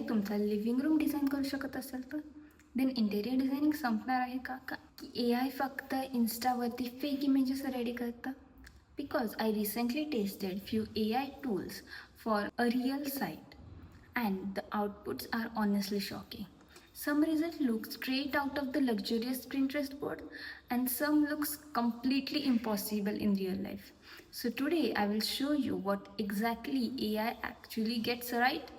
तुमचा living room design करू शकत असेल तर देन इंटेरियर डिझायनिंग संपणार आहे का की ए आय फक्त इन्स्टावरती फेक इमेजेस रेडी करतं? Because I recently tested few A I tools for a real site and the outputs are honestly shocking. Some result look straight out of the luxurious Pinterest board and some looks completely impossible in real life. So today I will show you what exactly AI actually gets right,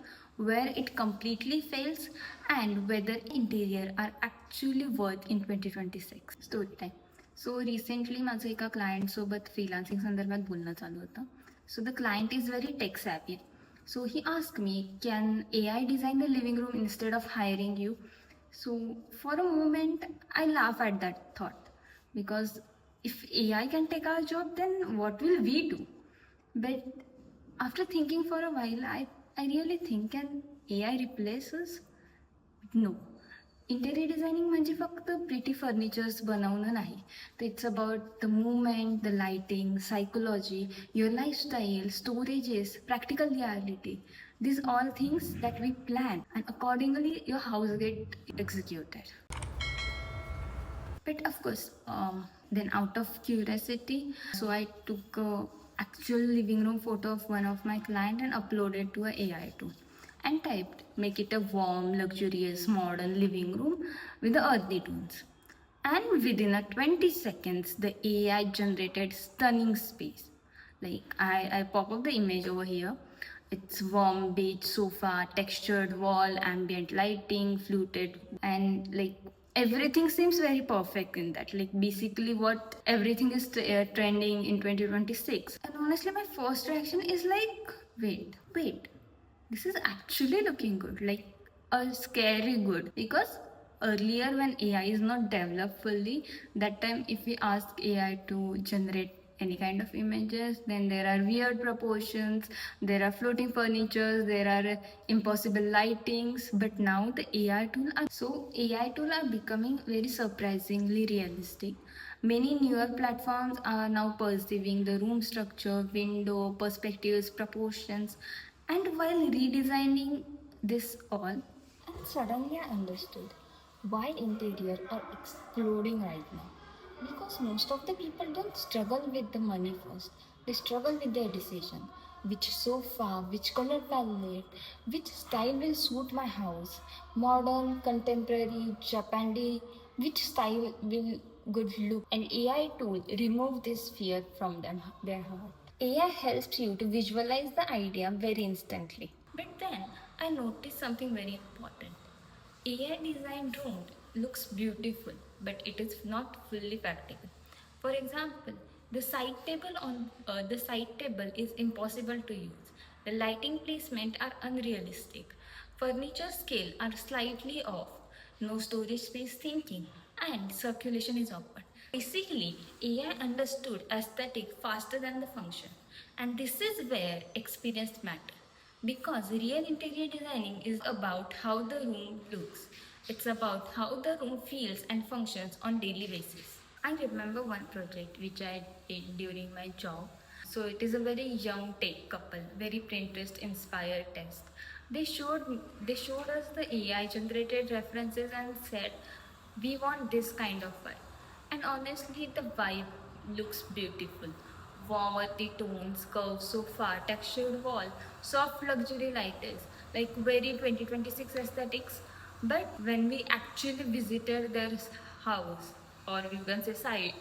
where it completely fails and whether interior are actually worth in 2026. Story time. So recently माझं एका क्लायंटसोबत freelancing संदर्भात बोलणं चालू होतं. So the client is very tech savvy. So he asked me, can AI design the living room instead of hiring you? So for a moment, I laugh at that thought because if AI can take our job, then what will we do? But after thinking for a while, I really think, can AI replace us? No. Interior designing म्हणजे फक्त pretty furnitures बनवणं नाही, तर it's about the movement, the lighting, psychology, your lifestyle, storages, practical reality. These all things that we plan and accordingly your house get executed. But of course, then out of curiosity, so I took a actual living room photo of one of my client and uploaded to a AI tool and typed, make it a warm, luxurious, modern living room with the earthy tones. And within a 20 seconds, the AI generated stunning space. Like I pop up the image over here. It's warm beige sofa, textured wall, ambient lighting, fluted, and like everything seems very perfect in that. Like basically what everything is trending in 2026. And honestly, my first reaction is like, wait, this is actually looking good, like a scary good. Because earlier when AI is not developed fully, that time if we ask AI to generate any kind of images, then there are weird proportions, there are floating furnitures, there are impossible lightings. But now the AI tool are becoming very surprisingly realistic. Many newer platforms are now perceiving the room structure, window, perspectives, proportions, and while redesigning this all, and suddenly I understood why interior are exploding right now. Because most of the people don't struggle with the money first. They struggle with their decision. Which sofa, which color palette, which style will suit my house. Modern, contemporary, Japandi, which style will good look. An AI tool remove this fear from their heart. AI helps you to visualize the idea very instantly. But then I noticed something very important. AI designed room looks beautiful, but it is not fully practical. For example, the side table is impossible to use. The lighting placement are unrealistic. Furniture scale are slightly off. No storage space thinking, and circulation is awkward. Basically, AI understood aesthetic faster than the function, and this is where experience matters. Because real interior designing is about how the room looks. It's about how the room feels and functions on daily basis. I remember one project which I did during my job. So it is a very young tech couple, very Pinterest inspired test. They showed us the AI generated references and said, we want this kind of vibe. And honestly, the vibe looks beautiful. Warm earthy tones, curved sofa, textured wall, soft luxury lighters, like very 2026 aesthetics. But when we actually visited their house, or you can say site,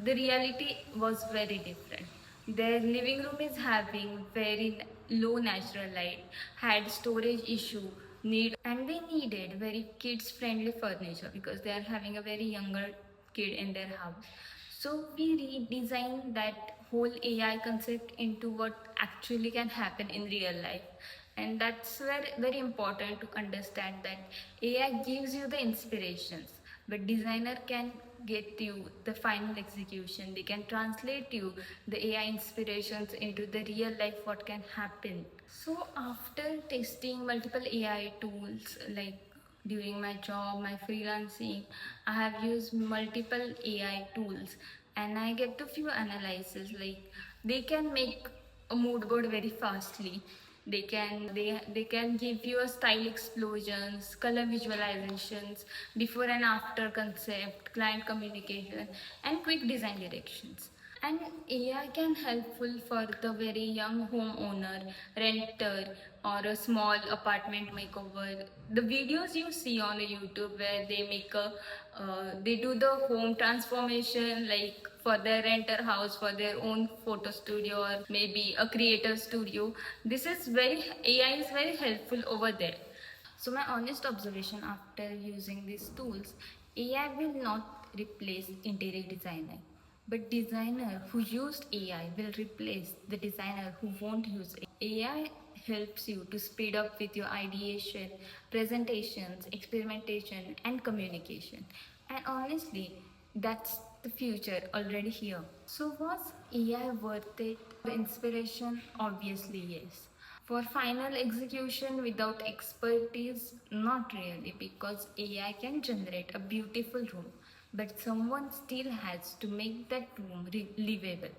the reality was very different. Their living room is having very low natural light, had storage issue, and they needed very kids friendly furniture because they are having a very younger kid in their house. So we redesigned that whole AI concept into what actually can happen in real life. And that's where very important to understand that AI gives you the inspirations, but designer can get you the final execution. They can translate you the AI inspirations into the real life what can happen. So after testing multiple AI tools, like during my job, my freelancing, I have used multiple AI tools and I get a few analysis. Like they can make a mood board very fastly. They can give you a style explosions, color visualizations, before and after concept, client communication, and quick design directions. And AI can helpful for the very young homeowner, renter, or a small apartment makeover. The videos you see on the YouTube where they do the home transformation, like for their renter house, for their own photo studio, or maybe a creator studio. This is very AI is very helpful over there. So my honest observation after using these tools, AI will not replace interior designer, but designer who used AI will replace the designer who won't use it. AI helps you to speed up with your ideation, presentations, experimentation, and communication. And honestly, that's the future already here. So was AI worth it? For inspiration, obviously yes. For final execution without expertise, not really, because AI can generate a beautiful room, but someone still has to make that room livable.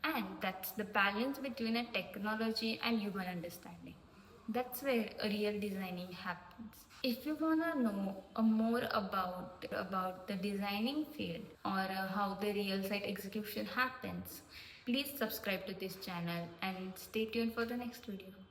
And that's the balance between a technology and human understanding. That's where a real designing happens. If you wanna know more about the designing field or how the real site execution happens, please subscribe to this channel and stay tuned for the next video.